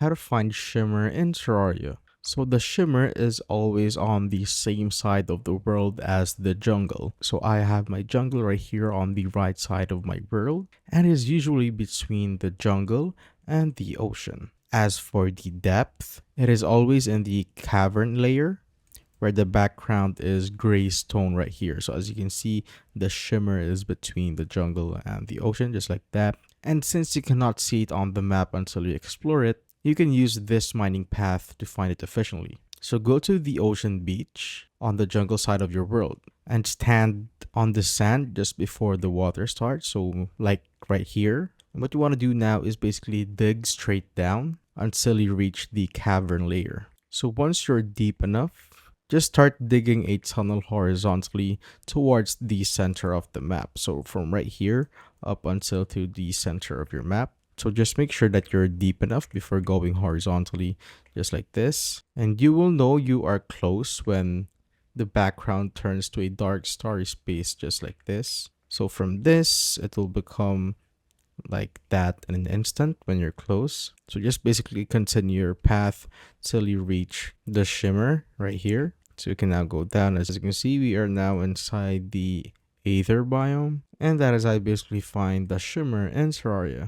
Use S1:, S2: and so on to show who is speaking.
S1: how to find Shimmer in Terraria. So the Shimmer is always on the same side of the world as the jungle. So I have my jungle right here on the right side of my world, and is usually between the jungle and the ocean. As for the depth, it is always in the cavern layer where the background is gray stone right here. So as you can see, the Shimmer is between the jungle and the ocean, just like that. And since you cannot see it on the map until you explore it, you can use this mining path to find it efficiently. So go to the ocean beach on the jungle side of your world and stand on the sand just before the water starts. So like right here. And what you want to do now is basically dig straight down until you reach the cavern layer. So once you're deep enough, just start digging a tunnel horizontally towards the center of the map. So from right here up until to the center of your map. So just make sure that you're deep enough before going horizontally, just like this. And you will know you are close when the background turns to a dark starry space, just like this. So from this, it will become like that in an instant when you're close. So just basically continue your path till you reach the Shimmer right here. So you can now go down. As you can see, we are now inside the Aether biome. And that is how I basically find the Shimmer in Terraria.